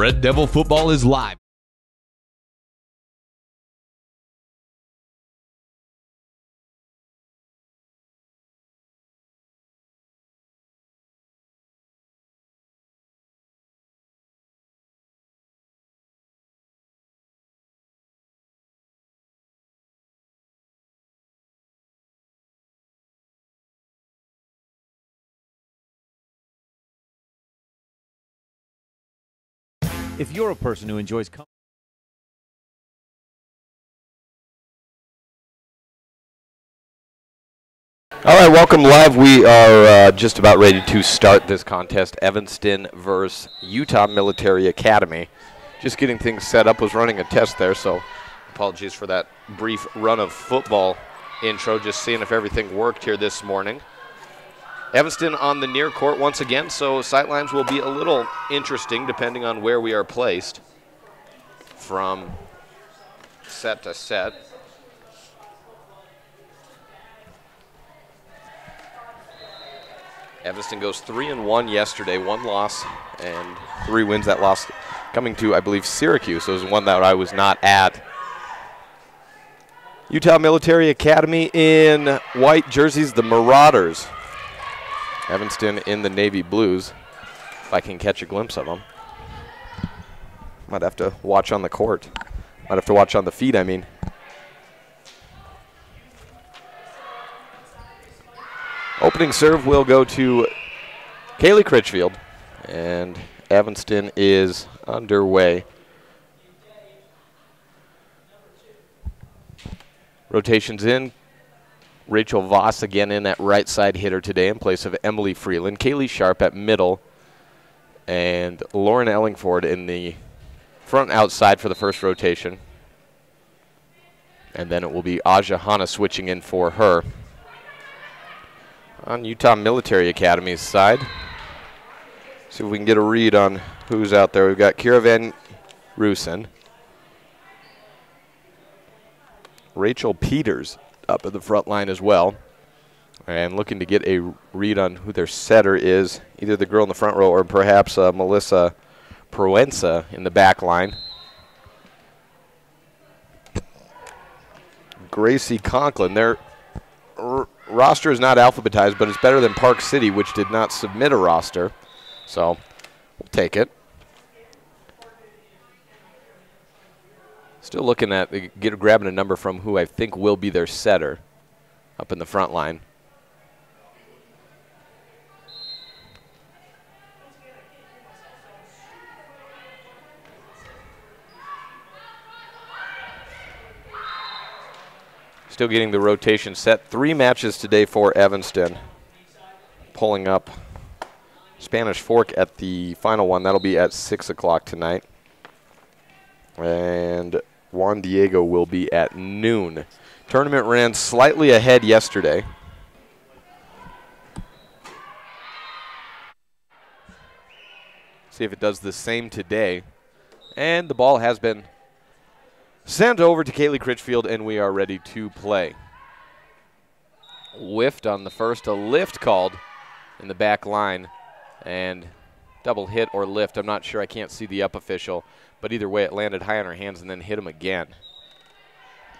Red Devil football is live. If you're a person who enjoys All right, welcome live. We are just about ready to start this contest, Evanston versus Utah Military Academy. Just getting things set up, was running a test there, so apologies for that brief run of football intro, just seeing if everything worked here this morning. Evanston on the near court once again, so sightlines will be a little interesting depending on where we are placed from set to set. Evanston goes 3-1 yesterday, 1 loss and 3 wins. That loss coming to, I believe, Syracuse. So it was one that I was not at. Utah Military Academy in white jerseys, the Marauders. Evanston in the navy blues, if I can catch a glimpse of them. Might have to watch on the court. Might have to watch on the feed, I mean. Opening serve will go to Kaylee Critchfield, and Evanston is underway. Rotations in. Rachel Voss again in that right side hitter today in place of Emily Freeland. Kaylee Sharp at middle, and Lauren Ellingford in the front outside for the first rotation. And then it will be Aja Hanna switching in for her. On Utah Military Academy's side, see if we can get a read on who's out there. We've got Kira Van Roosen, Rachel Peters up at the front line as well, and looking to get a read on who their setter is, either the girl in the front row or perhaps Melissa Proenza in the back line. Gracie Conklin, their roster is not alphabetized, but it's better than Park City, which did not submit a roster. So we'll take it. Still looking at grabbing a number from who I think will be their setter up in the front line. Still getting the rotation set. 3 matches today for Evanston. Pulling up Spanish Fork at the final one. That'll be at 6 o'clock tonight. And Juan Diego will be at noon. Tournament ran slightly ahead yesterday. See if it does the same today. And the ball has been sent over to Kaylee Critchfield, and we are ready to play. Whiffed on the first, a lift called in the back line, and double hit or lift. I'm not sure, I can't see the up official, but either way it landed high on her hands and then hit him again.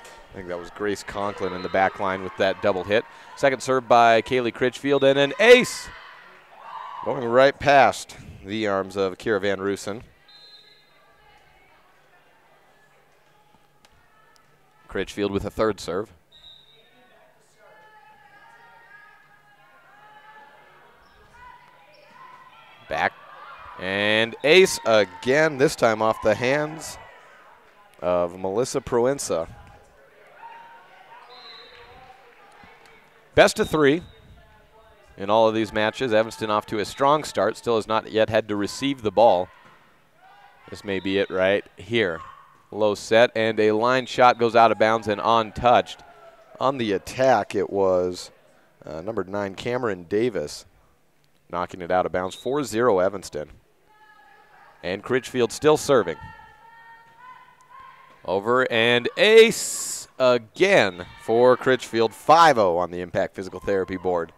I think that was Grace Conklin in the back line with that double hit. Second serve by Kaylee Critchfield, and an ace going right past the arms of Kira Van Roosen. Critchfield with a third serve. Back. And ace again, this time off the hands of Melissa Proenza. Best of 3 in all of these matches. Evanston off to a strong start. Still has not yet had to receive the ball. This may be it right here. Low set, and a line shot goes out of bounds and untouched. On the attack, it was number 9, Cameron Davis, knocking it out of bounds. 4-0 Evanston. And Critchfield still serving. Over and ace again for Critchfield. 5-0 on the Impact Physical Therapy board.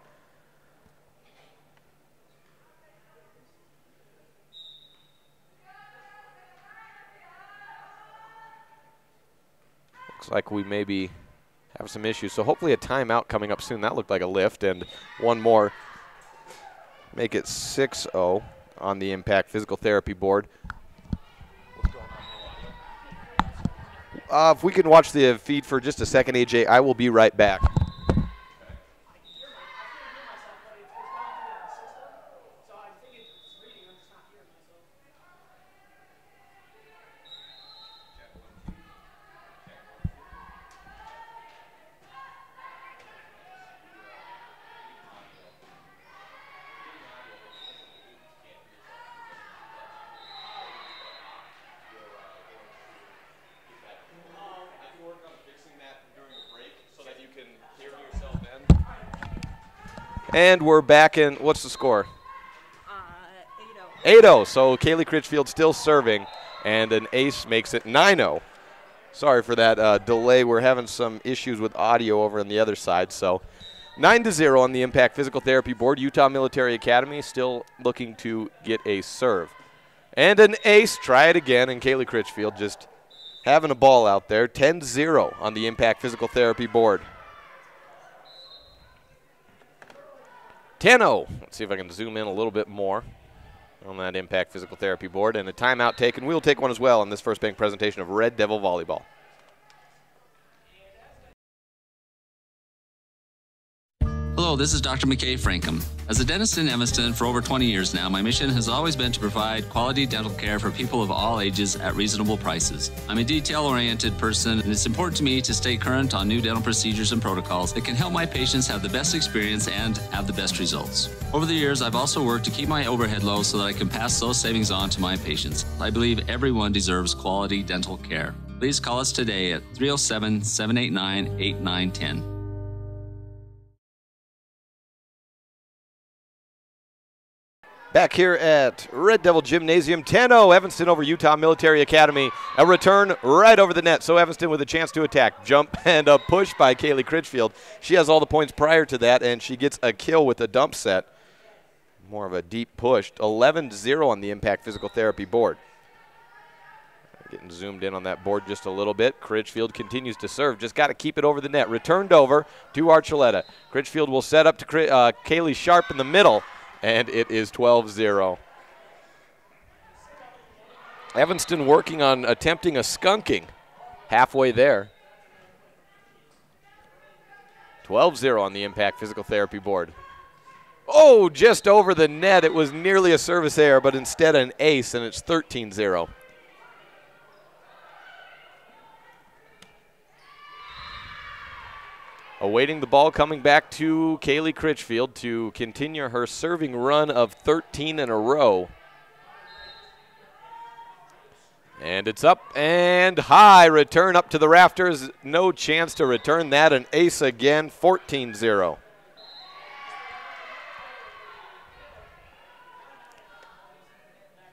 Looks like we maybe have some issues. So hopefully a timeout coming up soon. That looked like a lift, and one more. Make it 6-0 on the Impact Physical Therapy board. What's going on? If we can watch the feed for just a second, AJ, I will be right back. And we're back in, what's the score? 8-0. 8-0, so Kaylee Critchfield still serving, and an ace makes it 9-0. Sorry for that delay. We're having some issues with audio over on the other side. So 9-0 on the Impact Physical Therapy board. Utah Military Academy still looking to get a serve. And an ace, try it again, and Kaylee Critchfield just having a ball out there. 10-0 on the Impact Physical Therapy board. 10-0. Let's see if I can zoom in a little bit more on that Impact Physical Therapy board. And a timeout taken. We'll take one as well on this First Bank presentation of Red Devil Volleyball. Hello, this is Dr. McKay Frankham. As a dentist in Evanston for over 20 years now, my mission has always been to provide quality dental care for people of all ages at reasonable prices. I'm a detail-oriented person, and it's important to me to stay current on new dental procedures and protocols that can help my patients have the best experience and have the best results. Over the years, I've also worked to keep my overhead low so that I can pass those savings on to my patients. I believe everyone deserves quality dental care. Please call us today at 307-789-8910. Back here at Red Devil Gymnasium, 10-0, Evanston over Utah Military Academy. A return right over the net, so Evanston with a chance to attack. Jump and a push by Kaylee Critchfield. She has all the points prior to that, and she gets a kill with a dump set. More of a deep push. 11-0 on the Impact Physical Therapy board. Getting zoomed in on that board just a little bit. Critchfield continues to serve. Just got to keep it over the net. Returned over to Archuleta. Critchfield will set up to Kaylee Sharp in the middle. And it is 12-0. Evanston working on attempting a skunking halfway there. 12-0 on the Impact Physical Therapy board. Oh, just over the net. It was nearly a service error, but instead an ace, and it's 13-0. Awaiting the ball coming back to Kaylee Critchfield to continue her serving run of 13 in a row. And it's up and high. Return up to the rafters. No chance to return that. An ace again, 14-0.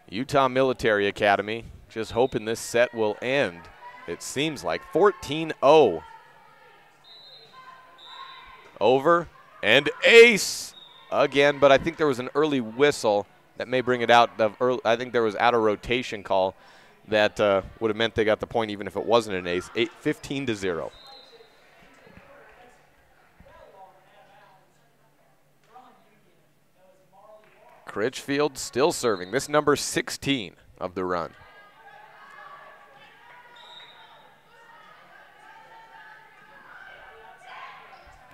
Utah Military Academy just hoping this set will end. It seems like 14-0. Over and ace again, but I think there was an early whistle that may bring it out. I think there was out of rotation call that would have meant they got the point even if it wasn't an ace. 15-0. Critchfield still serving. This number 16 of the run.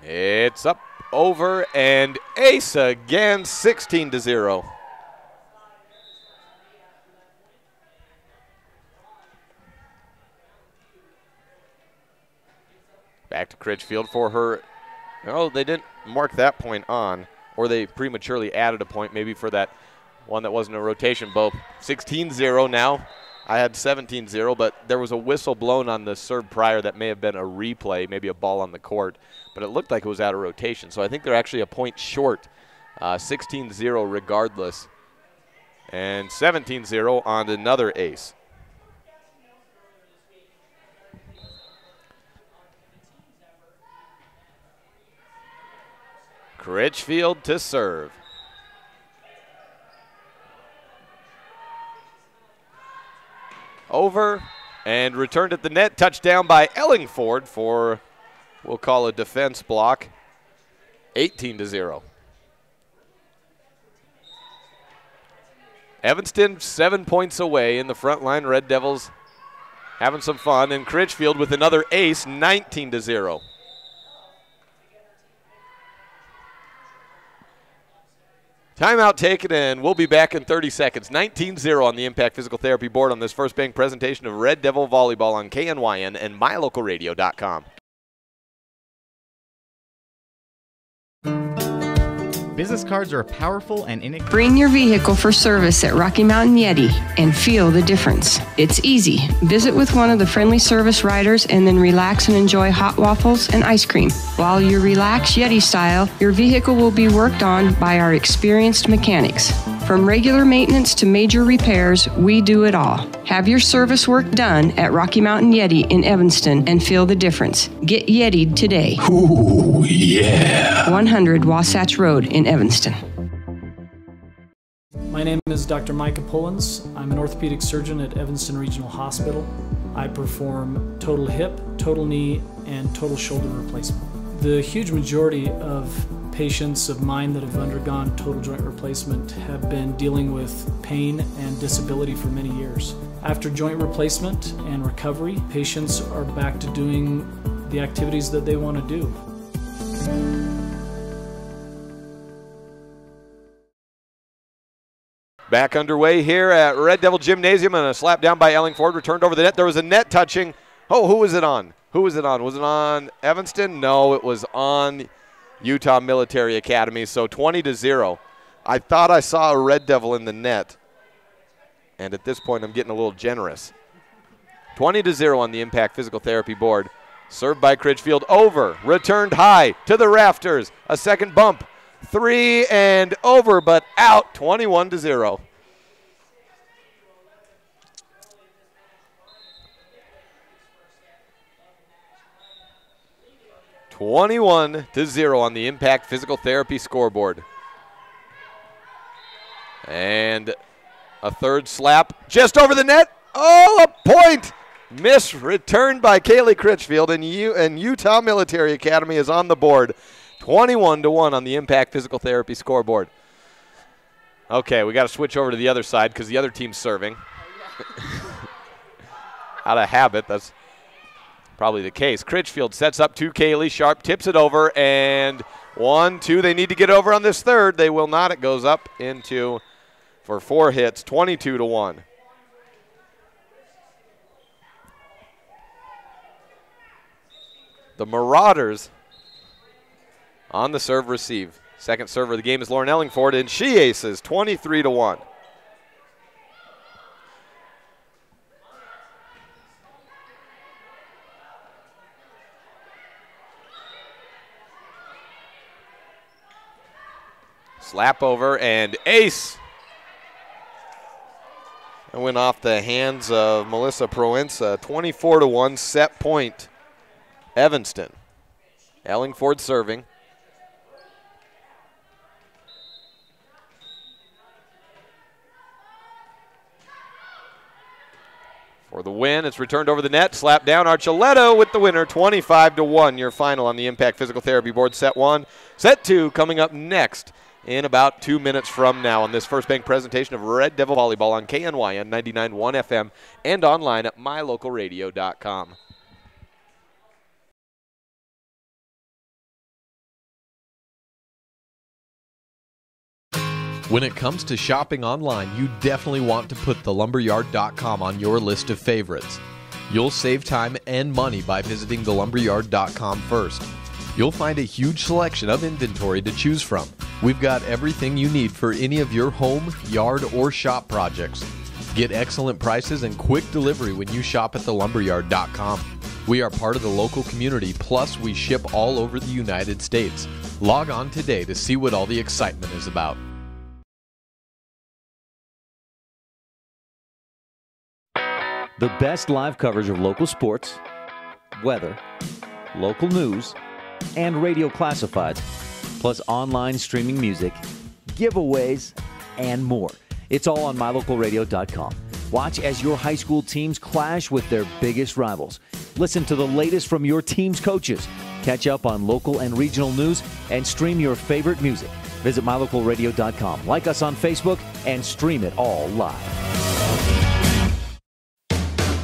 It's up, over, and ace again, 16-0. Back to Critchfield for her. Oh, they didn't mark that point on, or they prematurely added a point maybe for that one that wasn't a rotation. Both 16-0 now. I had 17-0, but there was a whistle blown on the serve prior that may have been a replay, maybe a ball on the court, but it looked like it was out of rotation. So I think they're actually a point short, 16-0 regardless, and 17-0 on another ace. Critchfield to serve. Over And returned at the net. Touchdown by Ellingford for, we'll call a defense block. 18-0. Evanston 7 points away in the front line. Red Devils having some fun. And Critchfield with another ace, 19-0. Timeout taken, and we'll be back in 30 seconds. 19-0 on the Impact Physical Therapy board on this First Bank presentation of Red Devil Volleyball on KNYN and MyLocalRadio.com. Business cards are powerful and inexpensive. Bring your vehicle for service at Rocky Mountain Yeti and feel the difference. It's easy. Visit with one of the friendly service riders and then relax and enjoy hot waffles and ice cream. While you relax Yeti style, your vehicle will be worked on by our experienced mechanics. From regular maintenance to major repairs, we do it all. Have your service work done at Rocky Mountain Yeti in Evanston and feel the difference. Get Yeti'd today. Ooh, yeah. 100 Wasatch Road in Evanston. My name is Dr. Micah Pullins. I'm an orthopedic surgeon at Evanston Regional Hospital. I perform total hip, total knee, and total shoulder replacement. The huge majority of patients of mine that have undergone total joint replacement have been dealing with pain and disability for many years. After joint replacement and recovery, patients are back to doing the activities that they want to do. Back underway here at Red Devil Gymnasium, and a slap down by Ellingford, returned over the net. There was a net touching. Oh, who was it on? Who was it on? Was it on Evanston? No, it was on Utah Military Academy, so 20-0. I thought I saw a Red Devil in the net, and at this point I'm getting a little generous. 20-0 on the Impact Physical Therapy board. Served by Critchfield, over, returned high to the rafters. A second bump, three and over, but out, 21-0. on the Impact Physical Therapy scoreboard. And a third slap just over the net. Oh, a point! Miss returned by Kaylee Critchfield, and Utah Military Academy is on the board. 21-1 on the Impact Physical Therapy scoreboard. Okay, we got to switch over to the other side because the other team's serving. Out of habit, that's probably the case. Critchfield sets up to Kaylee. Sharp tips it over, and 1, 2. They need to get over on this third. They will not. It goes up into for 4 hits, 22-1. The Marauders on the serve receive. Second server of the game is Lauren Ellingford, and she aces 23-1. Slap over and ace. It went off the hands of Melissa Proenza. 24-1 set point. Evanston. Ellingford serving. For the win, it's returned over the net. Slap down. Archuleta with the winner. 25-1. Your final on the Impact Physical Therapy board. Set 1. Set 2 coming up next in about 2 minutes from now on this First Bank presentation of Red Devil Volleyball on KNYN 99.1 FM and online at mylocalradio.com. When it comes to shopping online, you definitely want to put thelumberyard.com on your list of favorites. You'll save time and money by visiting thelumberyard.com first. You'll find a huge selection of inventory to choose from. We've got everything you need for any of your home, yard, or shop projects. Get excellent prices and quick delivery when you shop at thelumberyard.com. We are part of the local community, plus we ship all over the United States. Log on today to see what all the excitement is about. The best live coverage of local sports, weather, local news, and radio classifieds, plus online streaming music, giveaways, and more. It's all on mylocalradio.com. Watch as your high school teams clash with their biggest rivals. Listen to the latest from your team's coaches. Catch up on local and regional news and stream your favorite music. Visit mylocalradio.com. Like us on Facebook and stream it all live.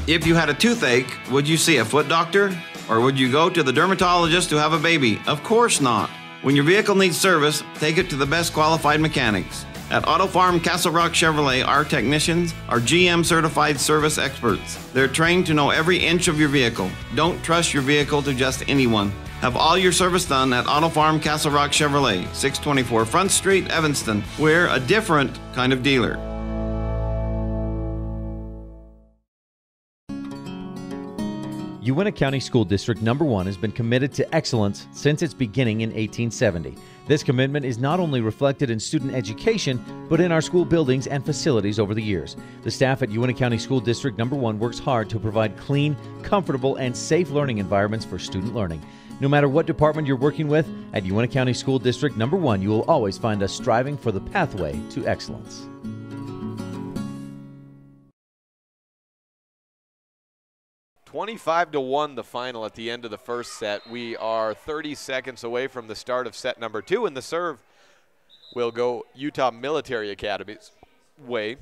If you had a toothache, would you see a foot doctor? Or would you go to the dermatologist to have a baby? Of course not. When your vehicle needs service, take it to the best qualified mechanics. At Auto Farm Castle Rock Chevrolet, our technicians are GM certified service experts. They're trained to know every inch of your vehicle. Don't trust your vehicle to just anyone. Have all your service done at Auto Farm Castle Rock Chevrolet, 624 Front Street, Evanston. We're a different kind of dealer. Uintah County School District Number 1 has been committed to excellence since its beginning in 1870. This commitment is not only reflected in student education, but in our school buildings and facilities over the years. The staff at Uintah County School District Number 1 works hard to provide clean, comfortable, and safe learning environments for student learning. No matter what department you're working with, at Uintah County School District Number 1, you will always find us striving for the pathway to excellence. 25-1 the final at the end of the first set. We are 30 seconds away from the start of set number 2, and the serve will go Utah Military Academy's way.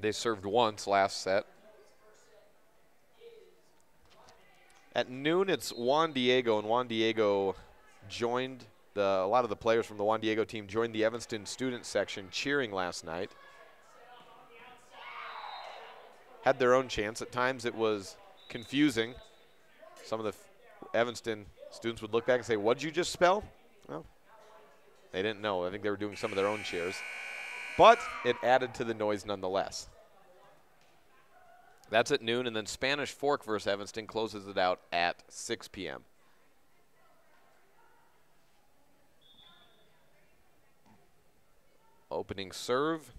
They served once last set. At noon, it's Juan Diego, and Juan Diego joined a lot of the players from the Juan Diego team joined the Evanston student section cheering last night. Had their own chance. At times it was confusing. Some of the Evanston students would look back and say, "What'd you just spell?" Well, they didn't know. I think they were doing some of their own cheers. But it added to the noise nonetheless. That's at noon, and then Spanish Fork versus Evanston closes it out at 6 p.m. Opening serve.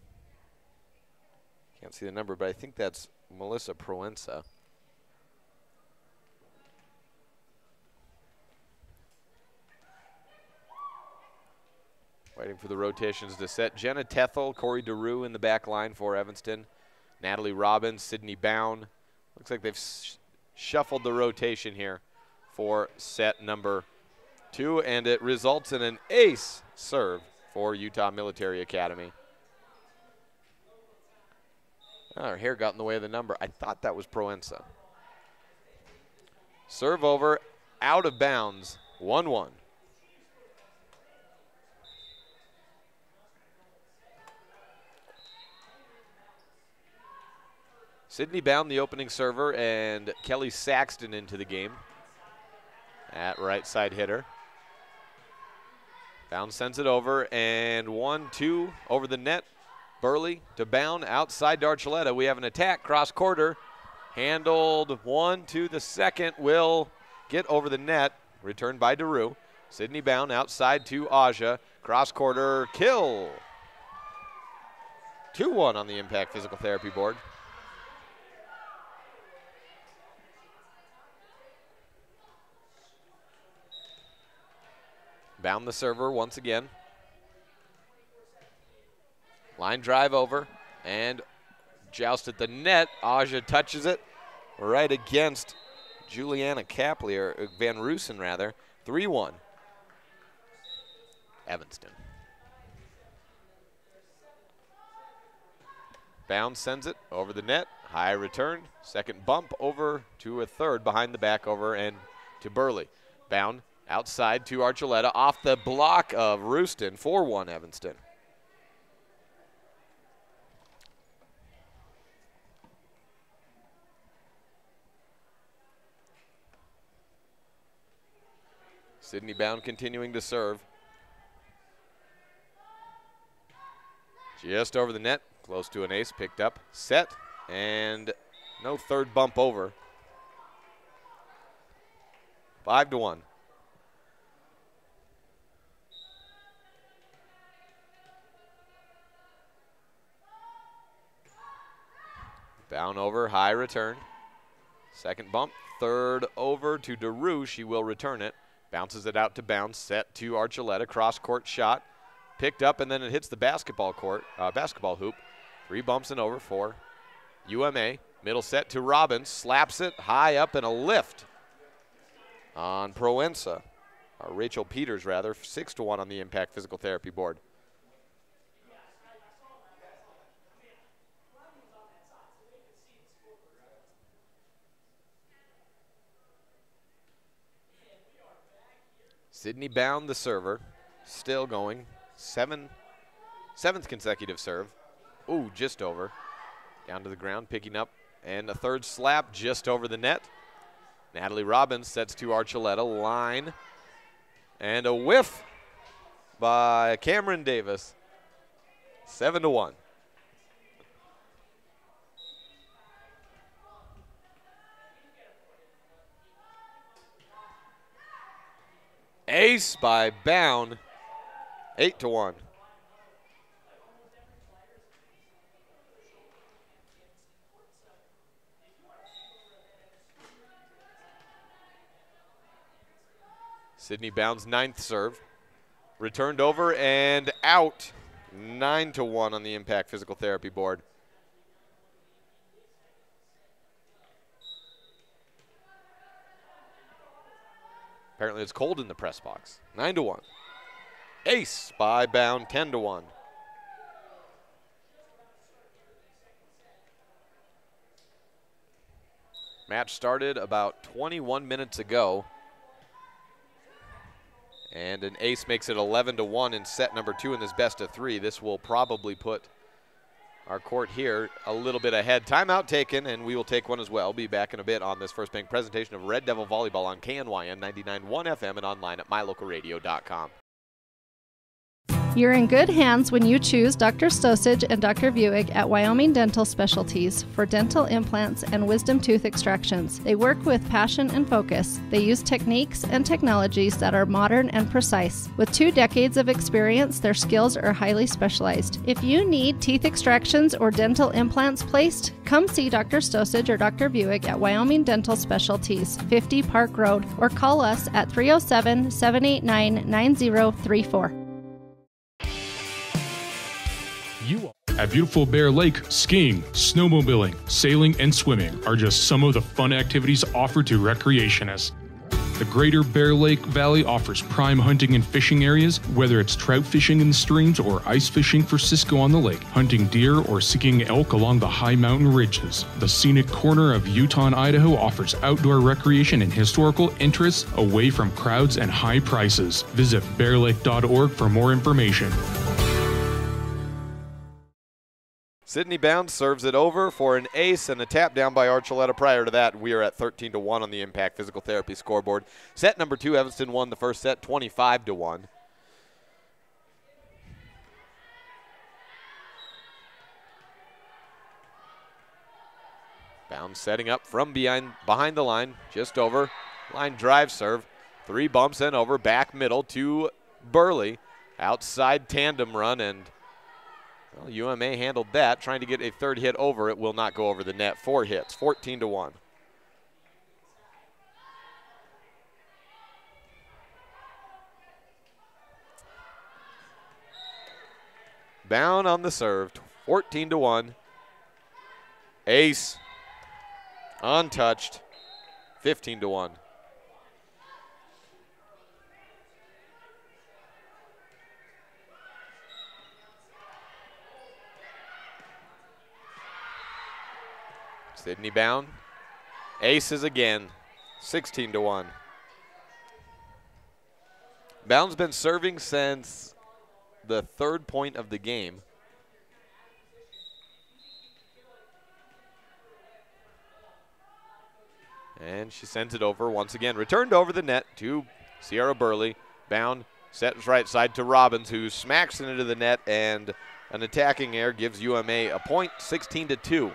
Can't see the number, but I think that's Melissa Proenza. Waiting for the rotations to set. Jenna Tethel, Corey DeRue in the back line for Evanston. Natalie Robbins, Sydney Bound. Looks like they've shuffled the rotation here for set number 2, and it results in an ace serve for Utah Military Academy. Her hair got in the way of the number. I thought that was Proenza. Serve over, out of bounds, 1-1. Sydney Bound, the opening server, and Kelly Saxton into the game at right side hitter. Bound sends it over, and 1-2 over the net. Burley to Bound, outside to Archuleta. We have an attack, cross quarter. Handled 1 to the second, will get over the net. Returned by DeRue. Sydney Bound outside to Aja. Cross quarter, kill. 2-1 on the Impact Physical Therapy board. Bound the server once again. Line drive over and joust at the net. Aja touches it right against Juliana Capley, or Van Roosen rather. 3-1. Evanston. Bound sends it over the net. High return. Second bump over to a third behind the back over and to Burley. Bound outside to Archuleta off the block of Rooston. 4-1 Evanston. Sydney Bound continuing to serve. Just over the net, close to an ace, picked up, set, and no third bump over. 5-1. Bound over, high return. Second bump, third over to DeRue. She will return it. Bounces it out to Bound, set to Archuleta, cross-court shot, picked up, and then it hits the basketball hoop. 3 bumps and over for UMA, middle set to Robbins, slaps it high up and a lift on Proenza, or Rachel Peters rather, 6-1 on the Impact Physical Therapy board. Sydney Bound, the server, still going. Seventh consecutive serve. Ooh, just over. Down to the ground, picking up, and a third slap just over the net. Natalie Robbins sets to Archuleta, line, and a whiff by Cameron Davis. 7-1. Ace by Bound, 8-1. Sydney Bound's 9th serve. Returned over and out. 9-1 on the Impact Physical Therapy board. Apparently it's cold in the press box. 9-1. Ace by Bound, 10-1. Match started about 21 minutes ago. And an ace makes it 11-1 in set number 2 in this best of 3. This will probably put our court here a little bit ahead. Timeout taken, and we will take one as well. Be back in a bit on this First Bank presentation of Red Devil Volleyball on KNYN 99.1 FM and online at mylocalradio.com. You're in good hands when you choose Dr. Stosage and Dr. Buick at Wyoming Dental Specialties for dental implants and wisdom tooth extractions. They work with passion and focus. They use techniques and technologies that are modern and precise. With 2 decades of experience, their skills are highly specialized. If you need teeth extractions or dental implants placed, come see Dr. Stosage or Dr. Buick at Wyoming Dental Specialties, 50 Park Road, or call us at 307-789-9034. At beautiful Bear Lake, skiing, snowmobiling, sailing, and swimming are just some of the fun activities offered to recreationists. The Greater Bear Lake Valley offers prime hunting and fishing areas, whether it's trout fishing in the streams or ice fishing for Cisco on the lake, hunting deer or seeking elk along the high mountain ridges. The scenic corner of Utah and Idaho offers outdoor recreation and historical interests away from crowds and high prices. Visit bearlake.org for more information. Sydney Bound serves it over for an ace and a tap down by Archuleta. Prior to that, we are at 13-1 on the Impact Physical Therapy scoreboard. Set number 2, Evanston won the first set 25-1. Bound setting up from behind the line, just over. Line drive serve, 3 bumps and over, back middle to Burley. Outside tandem run, and well, UMA handled that, trying to get a third hit over. It will not go over the net. 4 hits, 14-1. Bound on the serve, 14-1. Ace, untouched, 15-1. Sydney Bound, aces again, 16-1. Bound's been serving since the 3rd point of the game. And she sends it over once again. Returned over the net to Sierra Burley. Bound sets right side to Robbins, who smacks it into the net, and an attacking error gives UMA a point, 16-2.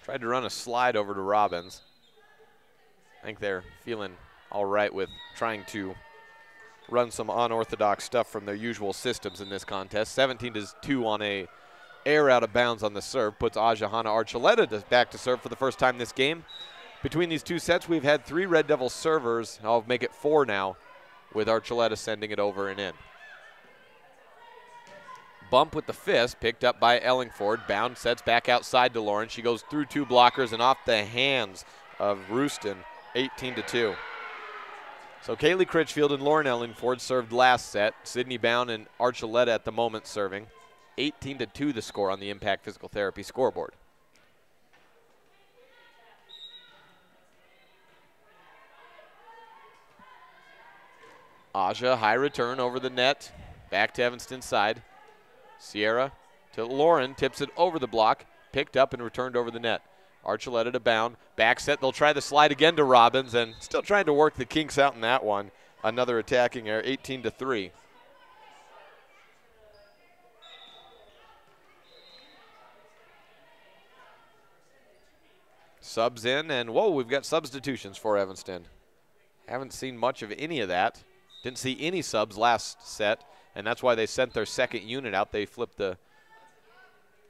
Tried to run a slide over to Robbins. I think they're feeling all right with trying to run some unorthodox stuff from their usual systems in this contest. 17-2 on a air out of bounds on the serve. Puts Ajahana Archuleta back to serve for the first time this game. Between these 2 sets, we've had 3 Red Devil servers. I'll make it 4 now, with Archuleta sending it over and in. Bump with the fist, picked up by Ellingford. Bound, sets back outside to Lauren. She goes through 2 blockers and off the hands of Rooston, 18-2. So Kaylee Critchfield and Lauren Ellingford served last set. Sydney Bound and Archuleta at the moment serving. 18-2 the score on the Impact Physical Therapy scoreboard. Aja, high return over the net. Back to Evanston's side. Sierra to Lauren, tips it over the block. Picked up and returned over the net. Archuleta to Bound. Back set, they'll try the slide again to Robbins, and still trying to work the kinks out in that one. Another attacking error, 18-3. Subs in, and whoa, we've got substitutions for Evanston. Haven't seen much of any of that. Didn't see any subs last set, and that's why they sent their second unit out. They flipped the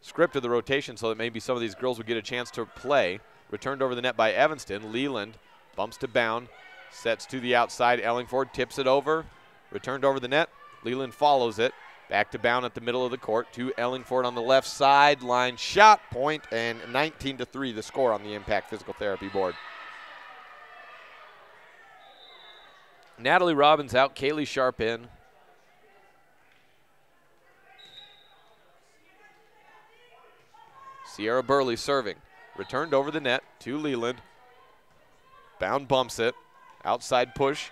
script of the rotation so that maybe some of these girls would get a chance to play. Returned over the net by Evanston. Leland bumps to Bound, sets to the outside. Ellingford tips it over. Returned over the net. Leland follows it. Back to Bound at the middle of the court. To Ellingford on the left sideline. Shot, point, and 19-3 the score on the Impact Physical Therapy board. Natalie Robbins out. Kaylee Sharp in. Sierra Burley serving. Returned over the net to Leland. Bound bumps it. Outside push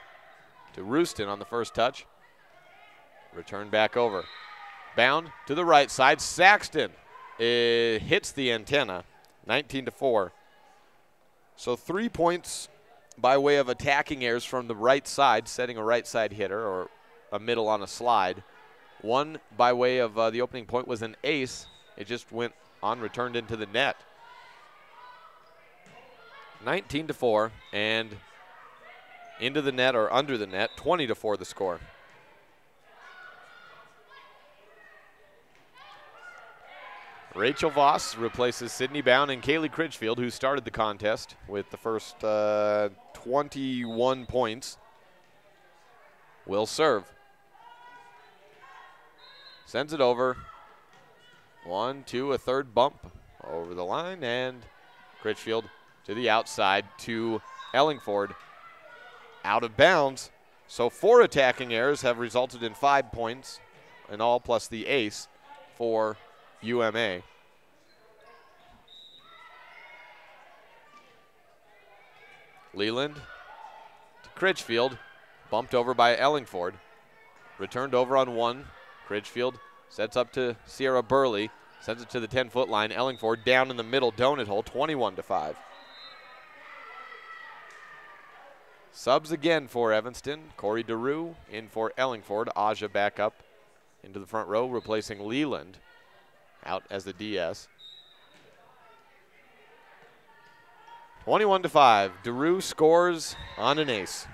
to Rooston on the first touch. Return back over. Bound to the right side. Saxton hits the antenna. 19-4. So 3 points by way of attacking errors from the right side, setting a right side hitter or a middle on a slide. 1 by way of the opening point was an ace. It just went on, returned into the net. 19-4, and into the net or under the net, 20-4 the score. Rachel Voss replaces Sydney Bound and Kaylee Critchfield, who started the contest with the first 21 points. Will serve. Sends it over. 1, 2, a third bump over the line, and Critchfield to the outside to Ellingford. Out of bounds. So 4 attacking errors have resulted in 5 points in all, plus the ace for UMA. Leland to Critchfield, bumped over by Ellingford. Returned over on 1. Critchfield sets up to Sierra Burley, sends it to the 10-foot line. Ellingford down in the middle donut hole, 21-5. Subs again for Evanston. Corey DeRue in for Ellingford. Aja back up into the front row, replacing Leland out as the DS. 21-5. DeRue scores on an ace.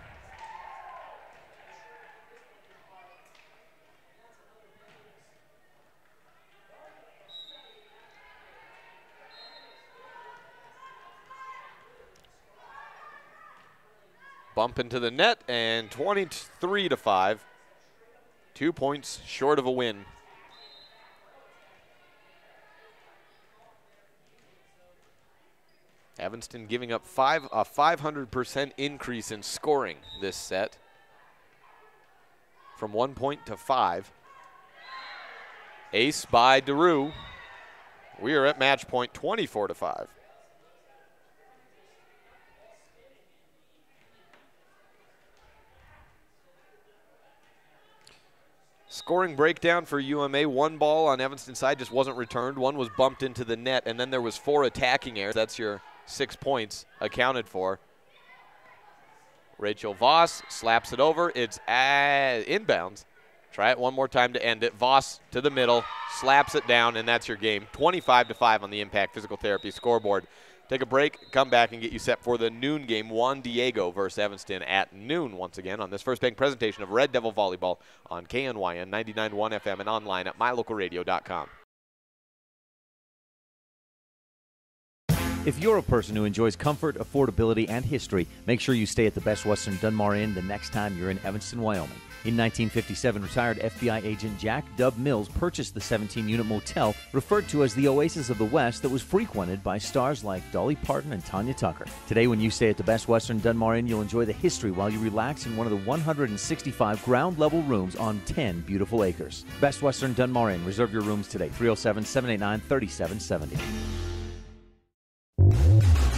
Bump into the net, and 23-5. 2 points short of a win. Evanston giving up a 500% increase in scoring this set, from 1 point to 5. Ace by DeRue. We are at match point, 24-5. Scoring breakdown for UMA. 1 ball on Evanston's side just wasn't returned. 1 was bumped into the net, and then there was 4 attacking errors. That's your 6 points accounted for. Rachel Voss slaps it over. It's inbounds. Try it one more time to end it. Voss to the middle, slaps it down, and that's your game. 25-5 on the Impact Physical Therapy scoreboard. Take a break, come back, and get you set for the noon game. Juan Diego versus Evanston at noon once again on this First Bank presentation of Red Devil Volleyball on KNYN 99.1 FM and online at mylocalradio.com. If you're a person who enjoys comfort, affordability, and history, make sure you stay at the Best Western Dunmar Inn the next time you're in Evanston, Wyoming. In 1957, retired FBI agent Jack Dub Mills purchased the 17-unit motel referred to as the Oasis of the West that was frequented by stars like Dolly Parton and Tanya Tucker. Today, when you stay at the Best Western Dunmar Inn, you'll enjoy the history while you relax in one of the 165 ground-level rooms on 10 beautiful acres. Best Western Dunmar Inn. Reserve your rooms today, 307-789-3770.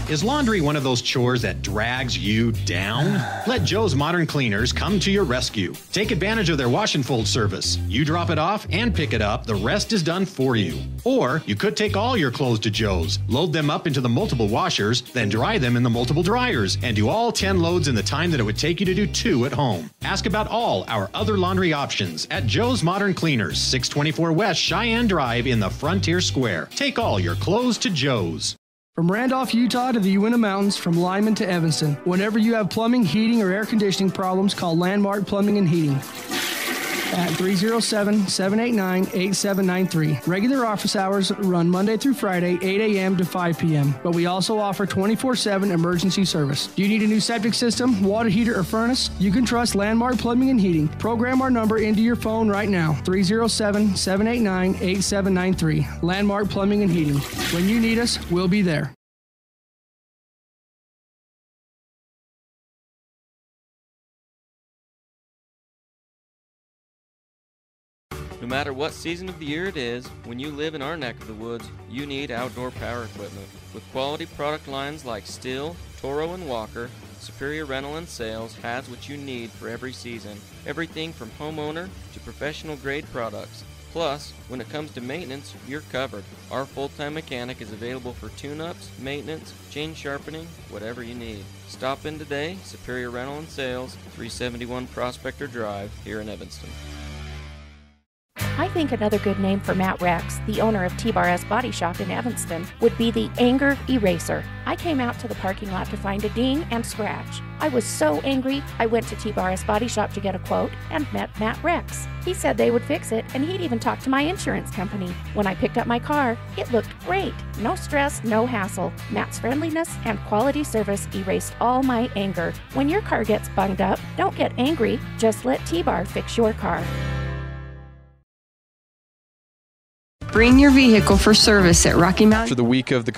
Is laundry one of those chores that drags you down? Let Joe's Modern Cleaners come to your rescue. Take advantage of their wash and fold service. You drop it off and pick it up, the rest is done for you. Or you could take all your clothes to Joe's, load them up into the multiple washers, then dry them in the multiple dryers, and do all 10 loads in the time that it would take you to do 2 at home. Ask about all our other laundry options at Joe's Modern Cleaners, 624 West Cheyenne Drive in the Frontier Square. Take all your clothes to Joe's. From Randolph, Utah to the Uinta Mountains, from Lyman to Evanston. Whenever you have plumbing, heating, or air conditioning problems, call Landmark Plumbing and Heating at 307-789-8793. Regular office hours run Monday through Friday, 8 a.m. to 5 p.m., but we also offer 24/7 emergency service. Do you need a new septic system, water heater, or furnace? You can trust Landmark Plumbing and Heating. Program our number into your phone right now, 307-789-8793. Landmark Plumbing and Heating. When you need us, we'll be there. No matter what season of the year it is, when you live in our neck of the woods, you need outdoor power equipment. With quality product lines like Stihl, Toro, and Walker, Superior Rental and Sales has what you need for every season. Everything from homeowner to professional grade products. Plus, when it comes to maintenance, you're covered. Our full-time mechanic is available for tune-ups, maintenance, chain sharpening, whatever you need. Stop in today, Superior Rental and Sales, 371 Prospector Drive, here in Evanston. I think another good name for Matt Rex, the owner of T-Bar-S Body Shop in Evanston, would be the Anger Eraser. I came out to the parking lot to find a ding and scratch. I was so angry, I went to T-Bar-S Body Shop to get a quote and met Matt Rex. He said they would fix it, and he'd even talk to my insurance company. When I picked up my car, it looked great. No stress, no hassle. Matt's friendliness and quality service erased all my anger. When your car gets bunged up, don't get angry, just let T-Bar fix your car. Bring your vehicle for service at Rocky Mountain. For the week of the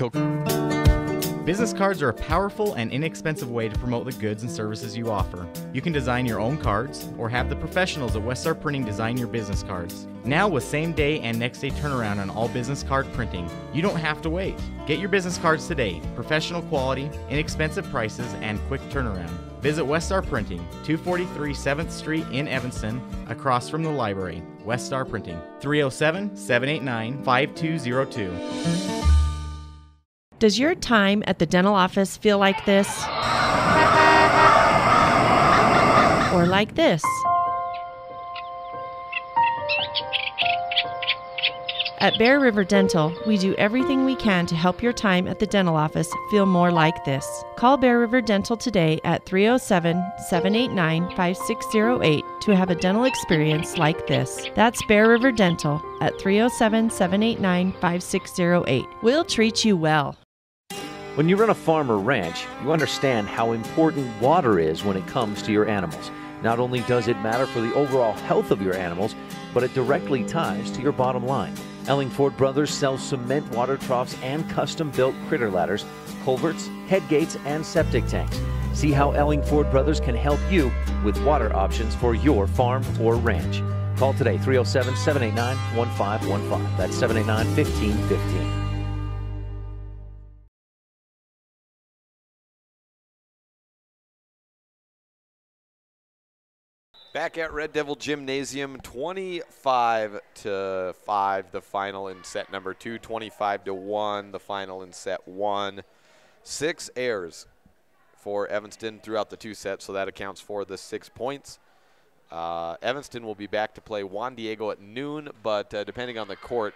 Business cards are a powerful and inexpensive way to promote the goods and services you offer. You can design your own cards or have the professionals at Westar Printing design your business cards. Now with same day and next day turnaround on all business card printing, you don't have to wait. Get your business cards today. Professional quality, inexpensive prices, and quick turnaround. Visit Westar Printing, 243 7th Street in Evanston, across from the library. Westar Printing, 307-789-5202. Does your time at the dental office feel like this? Or like this? At Bear River Dental, we do everything we can to help your time at the dental office feel more like this. Call Bear River Dental today at 307-789-5608 to have a dental experience like this. That's Bear River Dental at 307-789-5608. We'll treat you well. When you run a farm or ranch, you understand how important water is when it comes to your animals. Not only does it matter for the overall health of your animals, but it directly ties to your bottom line. Ellingford Brothers sells cement water troughs and custom-built critter ladders, culverts, head gates, and septic tanks. See how Ellingford Brothers can help you with water options for your farm or ranch. Call today, 307-789-1515. That's 789-1515. Back at Red Devil Gymnasium, 25-5 the final in set number 2, 25-1 the final in set 1. 6 errors for Evanston throughout the 2 sets, so that accounts for the 6 points. Evanston will be back to play Juan Diego at noon, but depending on the court,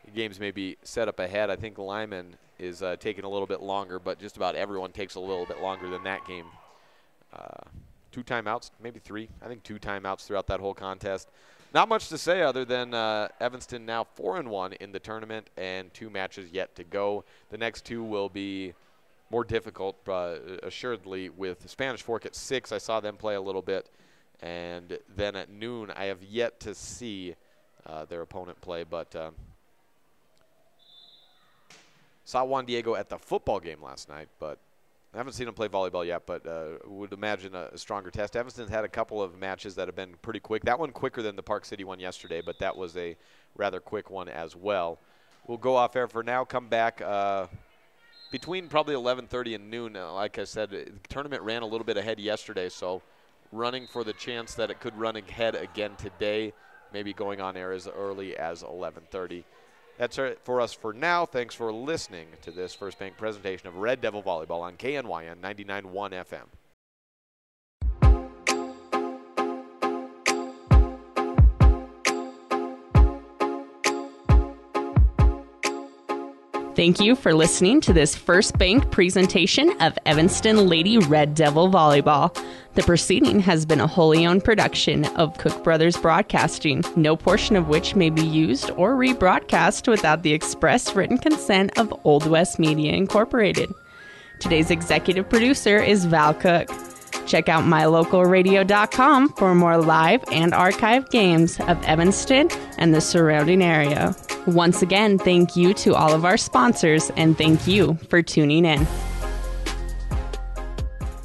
the games may be set up ahead. I think Lyman is taking a little bit longer, but just about everyone takes a little bit longer than that game. 2 timeouts, maybe 3. I think 2 timeouts throughout that whole contest. Not much to say other than Evanston now 4-1 in the tournament and 2 matches yet to go. The next 2 will be more difficult, assuredly, with Spanish Fork at 6. I saw them play a little bit. And then at noon, I have yet to see their opponent play, but saw Juan Diego at the football game last night, but I haven't seen him play volleyball yet, but would imagine a stronger test. Evanston's had a couple of matches that have been pretty quick. That one quicker than the Park City one yesterday, but that was a rather quick one as well. We'll go off air for now, come back between probably 11:30 and noon. Like I said, the tournament ran a little bit ahead yesterday, so running for the chance that it could run ahead again today, maybe going on air as early as 11:30. That's it for us for now. Thanks for listening to this First Bank presentation of Red Devil Volleyball on KNYN 99.1 FM. Thank you for listening to this First Bank presentation of Evanston Lady Red Devil Volleyball. The proceeding has been a wholly owned production of Cook Brothers Broadcasting, no portion of which may be used or rebroadcast without the express written consent of Old West Media Incorporated. Today's executive producer is Val Cook. Check out mylocalradio.com for more live and archived games of Evanston and the surrounding area. Once again, thank you to all of our sponsors, and thank you for tuning in.